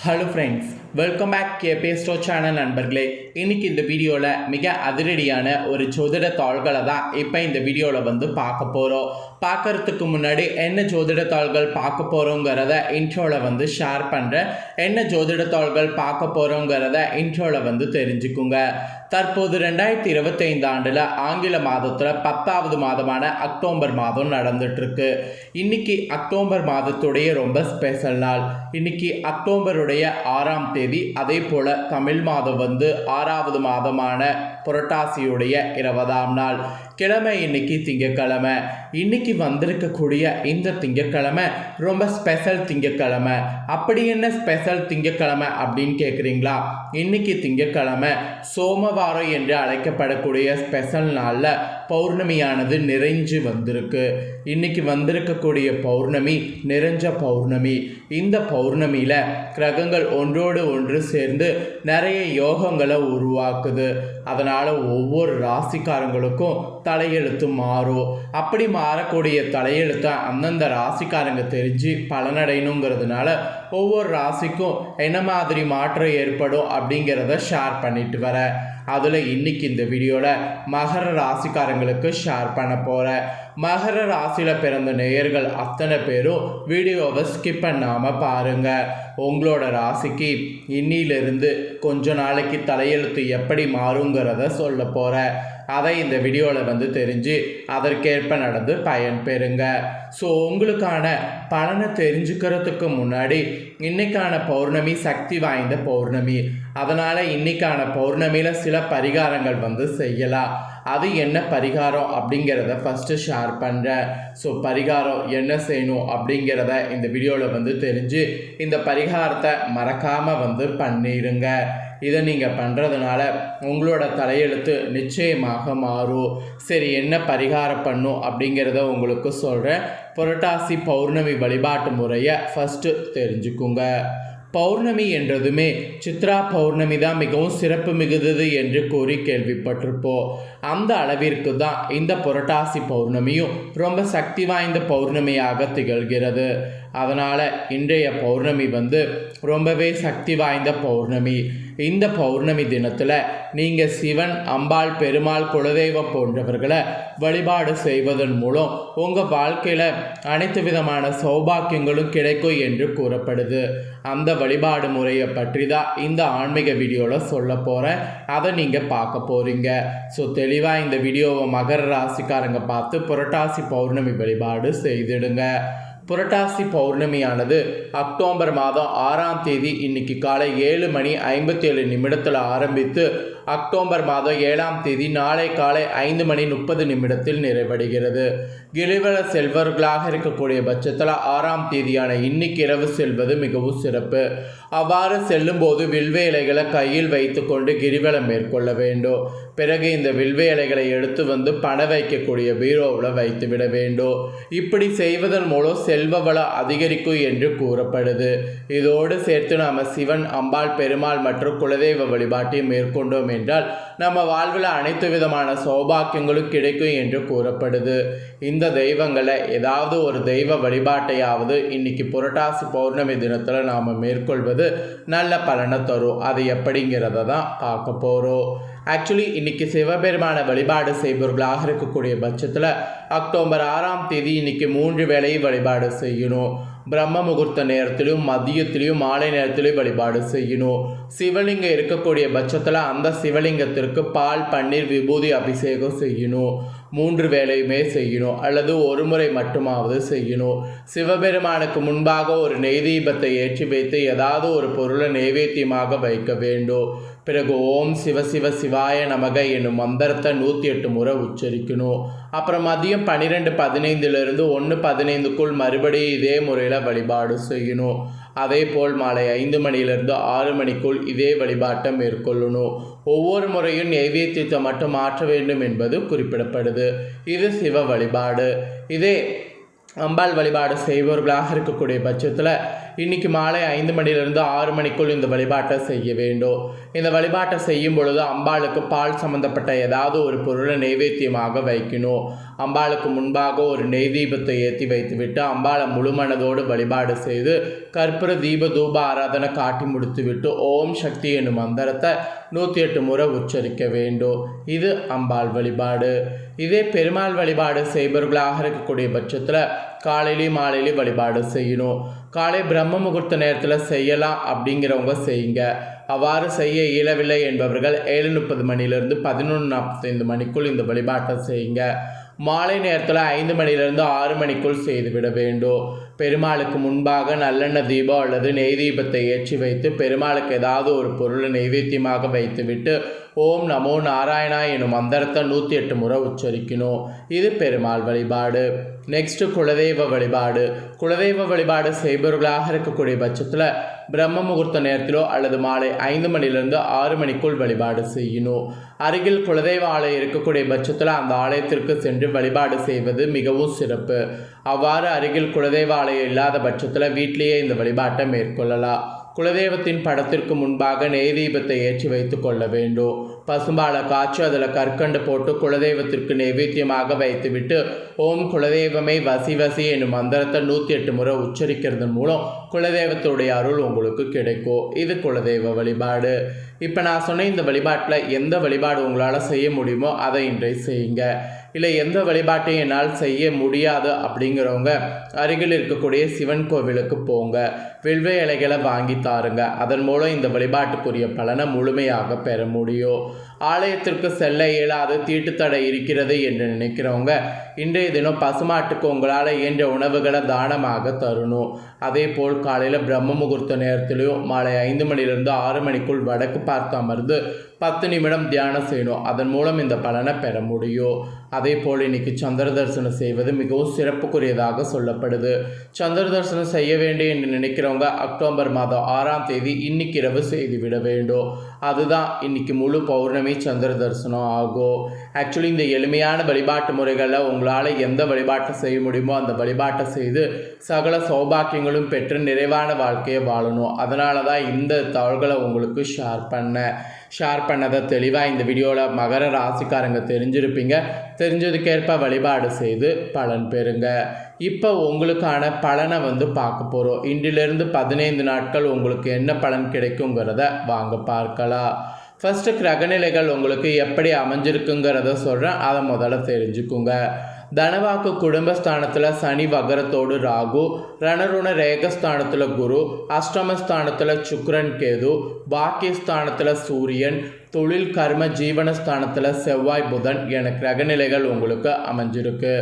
Hello friends, welcome back கேபே ஸ்டோ channel நண்பர்களே. இன்றைக்கி இந்த வீடியோவில் மிக அதிரடியான ஒரு ஜோதிட தாள்களை தான் இப்போ இந்த வீடியோவில் பார்க்க போகிறோம். பார்க்குறதுக்கு முன்னாடி என்ன ஜோதிட தாள்கள் பார்க்க போகிறோங்கிறத இன்ட்ரோவில் ஷேர் பண்ணுறேன். என்ன ஜோதிட தாள்கள் பார்க்க போகிறோங்கிறத இன்ட்ரோவில் தெரிஞ்சுக்குங்க. தற்போது 2025 ஆண்டில் ஆங்கில மாதத்தில் 10வது மாதமான அக்டோபர் மாதம் நடந்துட்டுருக்கு. இன்றைக்கி அக்டோபர் மாதத்துடைய ரொம்ப ஸ்பெஷல் நாள். இன்றைக்கி அக்டோபருடைய 6ஆம் தேதி. அதே போல் தமிழ் மாதம் 6வது மாதமான புரட்டாசியுடைய 20ஆம் நாள். கிழமை இன்னைக்கு திங்கக்கிழமை. இன்னைக்கு வந்திருக்கக்கூடிய இந்த திங்கக்கிழமை ரொம்ப ஸ்பெஷல் திங்கக்கிழமை. அப்படி என்ன ஸ்பெஷல் திங்கக்கிழமை அப்படின்னு கேட்குறீங்களா? இன்னைக்கு திங்கக்கிழமை சோமவாரம் என்று அழைக்கப்படக்கூடிய ஸ்பெஷல் நாளில் பௌர்ணமியானது நிறைஞ்சு வந்திருக்கு. இன்னைக்கு வந்திருக்கக்கூடிய பௌர்ணமி நிறைஞ்ச பௌர்ணமி. இந்த பௌர்ணமியில் கிரகங்கள் ஒன்றோடு ஒன்று சேர்ந்து நிறைய யோகங்களை உருவாக்குது. அதனால் ஒவ்வொரு ராசிக்காரங்களுக்கும் தலையெழுத்து மாறும். அப்படி மாறக்கூடிய தலையெழுத்தை அந்தந்த ராசிக்காரங்க தெரிஞ்சு பலனடையணுங்கிறதுனால ஒவ்வொரு ராசிக்கும் என்ன மாதிரி மாற்றம் ஏற்படும் அப்படிங்கிறத ஷேர் பண்ணிட்டு வரேன். அதில் இன்றைக்கி இந்த வீடியோவில் மகர ராசிக்காரங்களுக்கு ஷேர் பண்ண போகிறேன். மகர ராசியில் பிறந்த நேயர்கள் அத்தனை பேரும் வீடியோவை ஸ்கிப் பண்ணாமல் பாருங்கள். உங்களோட ராசிக்கு இன்னிலிருந்து கொஞ்ச நாளைக்கு தலையெழுத்து எப்படி மாறுங்கிறத சொல்ல போகிறேன். அதை இந்த வீடியோவில் தெரிஞ்சு அதற்கேற்ப நடந்து பயன் பெறுங்க. ஸோ உங்களுக்கான பலனை தெரிஞ்சுக்கிறதுக்கு முன்னாடி இன்றைக்கான பௌர்ணமி சக்தி வாய்ந்த பௌர்ணமி. அதனால் இன்றைக்கான பௌர்ணமியில் சில பரிகாரங்கள் செய்யலாம். அது என்ன பரிகாரம் அப்படிங்கிறத ஃபஸ்ட்டு ஷேர் பண்ணுறேன். ஸோ பரிகாரம் என்ன செய்யணும் அப்படிங்கிறத இந்த வீடியோவில் தெரிஞ்சு இந்த பரிகாரத்தை மறக்காமல் பண்ணிடுங்க. இதை நீங்கள் பண்ணுறதுனால உங்களோட தலையெழுத்து நிச்சயமாக மாறும். சரி, என்ன பரிகாரம் பண்ணும் அப்படிங்கிறத உங்களுக்கு சொல்கிறேன். புரட்டாசி பௌர்ணமி வழிபாட்டு முறையை ஃபஸ்ட்டு தெரிஞ்சுக்குங்க. பௌர்ணமி என்றதுமே சித்ரா பௌர்ணமி தான் மிகவும் சிறப்பு மிகுந்தது என்று கூறி கேள்விப்பட்டிருப்போம். அந்த அளவிற்கு தான் இந்த புரட்டாசி பௌர்ணமியும் ரொம்ப சக்தி வாய்ந்த பௌர்ணமியாக திகழ்கிறது. அதனால் இன்றைய பௌர்ணமி ரொம்பவே சக்தி வாய்ந்த பௌர்ணமி. இந்த பௌர்ணமி தினத்தில் நீங்கள் சிவன், அம்பாள், பெருமாள், குலதெய்வம் போன்றவர்களை வழிபாடு செய்வதன் மூலம் உங்கள் வாழ்க்கையில் அனைத்து விதமான சௌபாக்கியங்களும் கிடைக்கும் என்று கூறப்படுது. அந்த வழிபாடு முறையை பற்றி தான் இந்த ஆன்மீக வீடியோவில் சொல்ல போகிறேன். அதை நீங்கள் பார்க்க போகிறீங்க. ஸோ தெளிவாக இந்த வீடியோவை மகர ராசிக்காரங்க பார்த்து புரட்டாசி பௌர்ணமி வழிபாடு செய்திடுங்க. புரட்டாசி பௌர்ணமியானது அக்டோபர் மாதம் 6ஆம் தேதி இன்னைக்கு காலை 7:57 ஆரம்பித்து அக்டோபர் மாதம் 7ஆம் தேதி நாளை காலை 5:30 நிறைவடைகிறது. கிரிவல செல்வர்களாக இருக்கக்கூடிய பட்சத்தில் 6ஆம் தேதியான இன்னைக்கு இரவு செல்வது மிகவும் சிறப்பு. அவ்வாறு செல்லும்போது வில்வ இலைகளை கையில் வைத்து கொண்டு கிரிவலம் மேற்கொள்ள வேண்டும். பிறகு இந்த வில்வ இலைகளை எடுத்து பண வைக்கக்கூடிய பீரோவில் வைத்து விட வேண்டும். இப்படி செய்வதன் மூலம் செல்வ வளம் அதிகரிக்கும் என்று கூறப்படுது. இதோடு சேர்த்து நாம் சிவன், அம்பாள், பெருமாள் மற்றும் குலதெய்வ வழிபாட்டையும் மேற்கொண்டோம் என்றால் நம்ம வாழ்வில் அனைத்து விதமான சௌபாக்கியங்களும் கிடைக்கும் என்று கூறப்படுது. இந்த தெய்வங்களை ஏதாவது ஒரு தெய்வ வழிபாட்டையாவது இன்னைக்கு புரட்டாசி பௌர்ணமி தினத்தில் நாம் மேற்கொள்வது நல்ல பலனை தரும். அது எப்படிங்கிறத தான் பார்க்க போகிறோம். ஆக்சுவலி இன்றைக்கி சிவபெருமான வழிபாடு செய்பவர்களாக இருக்கக்கூடிய பட்சத்தில் அக்டோபர் 6ஆம் தேதி இன்றைக்கி 3 வேளையும் வழிபாடு செய்யணும். பிரம்ம முகூர்த்த நேரத்திலையும், மதியத்திலையும், மாலை நேரத்திலையும் வழிபாடு செய்யணும். சிவலிங்கம் இருக்கக்கூடிய பட்சத்தில் அந்த சிவலிங்கத்திற்கு பால், பன்னீர், விபூதி அபிஷேகம் செய்யணும். 3 வேளையுமே செய்யணும், அல்லது ஒரு முறை மட்டுமாவது செய்யணும். சிவபெருமானுக்கு முன்பாக ஒரு நெய் தீபத்தை ஏற்றி வைத்து ஏதாவது ஒரு பொருளை நைவேத்தியமாக வைக்க வேண்டும். பிறகு ஓம் சிவ சிவ சிவாய நமக என்னும் மந்திரத்தை 108 முறை உச்சரிக்கணும். அப்புறம் மதியம் 12:15 1:15 மறுபடியும் இதே முறையில் வழிபாடு செய்யணும். அதே போல் மாலை 5 மணியிலிருந்து 6 மணிக்குள் இதே வழிபாட்டை மேற்கொள்ளணும். ஒவ்வொரு முறையும் நைவேத்தியத்தை மட்டும் மாற்ற வேண்டும் என்பது குறிப்பிடப்படுது. இது சிவ வழிபாடு. இதே அம்பாள் வழிபாடு செய்பவர்களாக இருக்கக்கூடிய பட்சத்தில் இன்னைக்கு மாலை 5 மணிலிருந்து 6 மணிக்குள் இந்த வழிபாட்டை செய்ய வேண்டும். இந்த வழிபாட்டை செய்யும் பொழுது அம்பாளுக்கு பால் சம்பந்தப்பட்ட ஏதாவது ஒரு பொருளை நைவேத்தியமாக வைக்கணும். அம்பாளுக்கு முன்பாக ஒரு நெய் தீபத்தை ஏற்றி வைத்துவிட்டு அம்பாளை முழுமனதோடு வழிபாடு செய்து கற்பூர தீப தூப ஆராதனை காட்டி முடித்துவிட்டு ஓம் சக்தி என்னும் மந்திரத்தை 108 முறை உச்சரிக்க வேண்டும். இது அம்பாள் வழிபாடு. இதே பெருமாள் வழிபாடு செய்பவர்களாக இருக்கக்கூடிய பட்சத்தில் காலையிலையும் மாலையிலையும் வழிபாடு செய்யணும். காலை பிரம்ம முகூர்த்த நேரத்தில் செய்யலாம் அப்படிங்கிறவங்க செய்யுங்க. அவ்வாறு செய்ய இயலவில்லை என்பவர்கள் 7:30 மணிலிருந்து 11:45 மணிக்குள் இந்த வழிபாட்டை செய்யுங்க. மாலை நேரத்தில் 5 மணிலிருந்து 6 மணிக்குள் செய்துவிட வேண்டும். பெருமாளுக்கு முன்பாக நல்லெண்ணெய் தீபம் அல்லது நெய் தீபத்தை ஏற்றி வைத்து பெருமாளுக்கு ஏதாவது ஒரு பொருளை நைவேத்தியமாக வைத்துவிட்டு ஓம் நமோ நாராயணா எனும் மந்திரத்தை 108 முறை உச்சரிக்கணும். இது பெருமாள் வழிபாடு. நெக்ஸ்ட்டு குலதெய்வ வழிபாடு. குலதெய்வ வழிபாடு செய்பவர்களாக இருக்கக்கூடிய பட்சத்தில் பிரம்ம முகூர்த்த நேரத்திலோ அல்லது மாலை 5 மணிலிருந்து 6 மணிக்குள் வழிபாடு செய்யணும். அருகில் குலதெய்வ ஆலயம் இருக்கக்கூடிய பட்சத்தில் அந்த ஆலயத்திற்கு சென்று வழிபாடு செய்வது மிகவும் சிறப்பு. அவ்வாறு அருகில் குலதெய்வ ஆலயம் இல்லாத பட்சத்தில் வீட்டிலேயே இந்த வழிபாட்டை மேற்கொள்ளலாம். குலதெய்வத்தின் படத்திற்கு முன்பாக நெய் தீபத்தை ஏற்றி வைத்து கொள்ள வேண்டும். பசும்பாலை காய்ச்சி அதில் கற்கண்டு போட்டு குலதெய்வத்திற்கு நைவேத்தியமாக வைத்துவிட்டு ஓம் குலதெய்வமே வசி வசி என்னும் மந்திரத்தை 108 முறை உச்சரிக்கிறதன் மூலம் குலதெய்வத்துடைய அருள் உங்களுக்கு கிடைக்கும். இது குலதெய்வ வழிபாடு. இப்போ நான் சொன்ன இந்த வழிபாட்டில் எந்த வழிபாடு உங்களால் செய்ய முடியுமோ அதை இன்றைய செய்யுங்க. இல்லை எந்த வழிபாட்டையும் என்னால் செய்ய முடியாது அப்படிங்கிறவங்க அருகில் இருக்கக்கூடிய சிவன் கோவிலுக்கு போங்க. வில்வ இலைகளை வாங்கி தாருங்க. அதன் மூலம் இந்த வழிபாட்டுக்குரிய பலனை முழுமையாக பெற முடியும். ஆலயத்திற்கு செல்ல இயலாது தீட்டுத்தடை இருக்கிறது என்று நினைக்கிறவங்க இன்றைய தினம் பசுமாட்டுக்கு உங்களால் இயன்ற உணவுகளை தானமாக தரணும். அதே போல் காலையில் பிரம்ம முகூர்த்த நேரத்திலையும் மாலை 5 மணிலிருந்து 6 மணிக்குள் வடக்கு பார்த்து அமர்ந்து 10 நிமிடம் தியானம் செய்யணும். அதன் மூலம் இந்த பலனை பெற முடியும். அதே போல் இன்னைக்கு சந்திர தரிசனம் செய்வது மிகவும் சிறப்புக்குரியதாக சொல்லப்படுது. சந்திர தரிசனம் செய்ய வேண்டும் என்று நினைக்கிறவங்க அக்டோபர் மாதம் 6ஆம் தேதி இன்னைக்கு இரவு செய்துவிட வேண்டும். அதுதான் இன்னைக்கு முழு பௌர்ணமி சந்திர தரிசனம் ஆகும். ஆக்சுவலி இந்த எளிமையான வழிபாட்டு முறைகளில் உங்களால் எந்த வழிபாட்டை செய்ய முடியுமோ அந்த வழிபாட்டை செய்து சகல சௌபாக்கியங்களும் பெற்று நிறைவான வாழ்க்கையை வாழணும். அதனால தான் இந்த தகவல்களை உங்களுக்கு ஷேர் பண்ணதை தெளிவாக இந்த வீடியோவில் மகர ராசிக்காரங்க தெரிஞ்சிருப்பீங்க. தெரிஞ்சதுக்கேற்ப வழிபாடு செய்து பலன் பெறுங்க. இப்போ உங்களுக்கான பலனை பார்க்க போகிறோம். இன்றிலிருந்து 15 நாட்கள் உங்களுக்கு என்ன பலன் கிடைக்குங்கிறத வாங்க பார்க்கலாம். ஃபஸ்ட்டு கிரகநிலைகள் உங்களுக்கு எப்படி அமைஞ்சிருக்குங்கிறத சொல்கிறேன். அதை முதல்ல தெரிஞ்சுக்குங்க. தனவாக்கு குடும்பஸ்தானத்தில் சனி வகரத்தோடு ராகு, ரணருண ரேகஸ்தானத்தில் குரு, அஷ்டமஸ்தானத்தில் சுக்கிரன் கேது, பாக்கியஸ்தானத்தில் சூரியன், தொழில் கர்ம ஜீவனஸ்தானத்தில் செவ்வாய் புதன் என கிரகநிலைகள் உங்களுக்கு அமைஞ்சிருக்கு.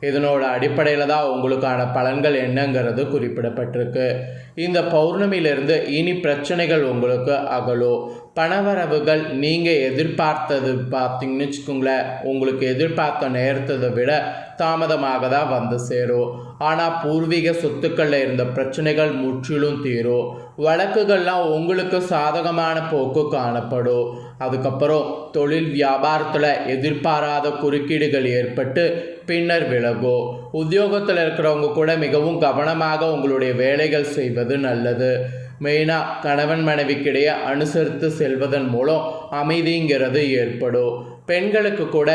இதனோட அடிப்படையில் தான் உங்களுக்கான பலன்கள் என்னங்கிறது குறிப்பிடப்பட்டிருக்கு. இந்த பௌர்ணமியிலிருந்து இனி பிரச்சனைகள் உங்களுக்கு அகலும். பணவரவுகள் நீங்கள் எதிர்பார்த்தது பார்த்தீங்கன்னு வச்சுக்கோங்களேன், உங்களுக்கு எதிர்பார்த்த நேரத்தை விட தாமதமாக தான் வந்து சேரும். ஆனால் பூர்வீக சொத்துக்களில் இருந்த பிரச்சனைகள் முற்றிலும் தீரும். வழக்குகள்லாம் உங்களுக்கு சாதகமான போக்கு காணப்படும். அதுக்கப்புறம் தொழில் வியாபாரத்தில் எதிர்பாராத குறுக்கீடுகள் ஏற்பட்டு பின்னர் விலகும். உத்தியோகத்தில் இருக்கிறவங்க கூட மிகவும் கவனமாக உங்களுடைய வேலைகள் செய்வது நல்லது. மெயினாக கணவன் மனைவிக்கிடையே அனுசரித்து செல்வதன் மூலம் அமைதிங்கிறது ஏற்படும். பெண்களுக்கு கூட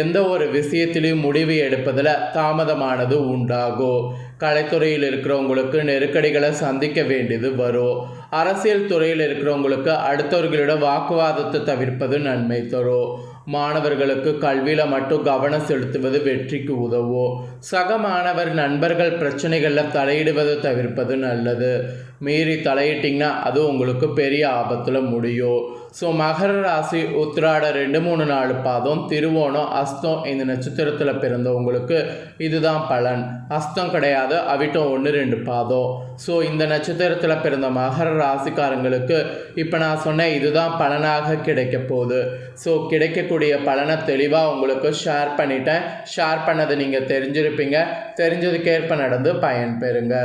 எந்த ஒரு விஷயத்திலையும் முடிவு எடுப்பதில் தாமதமானது உண்டாகும். கலைத்துறையில் இருக்கிறவங்களுக்கு நெருக்கடிகளை சந்திக்க வேண்டியது வரும். அரசியல் துறையில் இருக்கிறவங்களுக்கு அடுத்தவர்களோட வாக்குவாதத்தை தவிர்ப்பது நன்மை தரும். மாணவர்களுக்கு கல்வியில் மட்டும் கவனம் செலுத்துவது வெற்றிக்கு உதவும். சக மாணவர் நண்பர்கள் பிரச்சனைகளில் தலையிடுவதை தவிர்ப்பது நல்லது. மீறி தலையிட்டிங்கன்னா அது உங்களுக்கு பெரிய ஆபத்தில் முடியும். ஸோ மகர ராசி உத்திராட 2, 3, 4 பாதம், திருவோணம், அஸ்தம் இந்த நட்சத்திரத்தில் பிறந்தவங்களுக்கு இதுதான் பலன். அஸ்தம் கிடையாது, அவிட்டம் 1, 2 பாதம். ஸோ இந்த நட்சத்திரத்தில் பிறந்த மகர ராசிக்காரங்களுக்கு இப்போ நான் சொன்னேன் இதுதான் பலனாக கிடைக்க போகுது. ஸோ கிடைக்கக்கூடிய பலனை தெளிவாக உங்களுக்கு ஷேர் பண்ணிட்டேன். ஷேர் பண்ணதை நீங்கள் தெரிஞ்சிருப்பீங்க. தெரிஞ்சதுக்கேற்ப நடந்து பயன் பெறுங்க.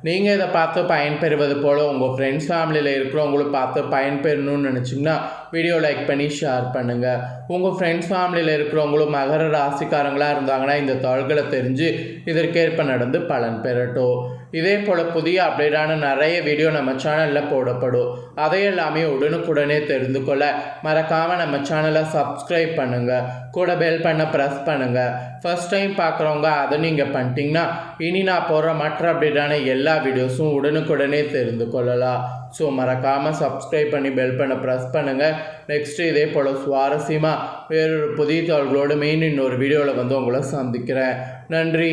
நீங்கள் இதை பார்த்து பயன்பெறுவது போல் உங்கள் ஃப்ரெண்ட்ஸ் ஃபேமிலியில் இருக்கிறவங்களும் பார்த்து பயன்பெறணும்னு நினச்சிங்கன்னா வீடியோ லைக் பண்ணி ஷேர் பண்ணுங்கள். உங்கள் ஃப்ரெண்ட்ஸ் ஃபேமிலியில் இருக்கிறவங்களும் மகர ராசிக்காரங்களாக இருந்தாங்கன்னா இந்த தகவல்களை தெரிஞ்சு இதற்கேற்ப நடந்து பலன் பெறட்டும். இதே போல் புதிய அப்டேட்டான நிறைய வீடியோ நம்ம சேனலில் போடப்படும். அதையெல்லாமே உடனுக்குடனே தெரிந்து கொள்ள மறக்காமல் நம்ம சேனலை சப்ஸ்கிரைப் பண்ணுங்கள். கூட பெல் பண்ண ப்ரெஸ் பண்ணுங்கள். ஃபர்ஸ்ட் டைம் பார்க்குறவங்க அதை நீங்கள் பண்ணிட்டீங்கன்னா இனி நான் போடுற மற்ற அப்டேட்டான எல்லா வீடியோஸும் உடனுக்குடனே தெரிந்து கொள்ளலாம். ஸோ மறக்காமல் சப்ஸ்கிரைப் பண்ணி பெல் பண்ண ப்ரெஸ் பண்ணுங்கள். நெக்ஸ்ட்டு இதே போல் சுவாரஸ்யமாக வேறொரு புதிய தகவல்களோடு இன்னொரு வீடியோவில் உங்களை சந்திக்கிறேன். நன்றி.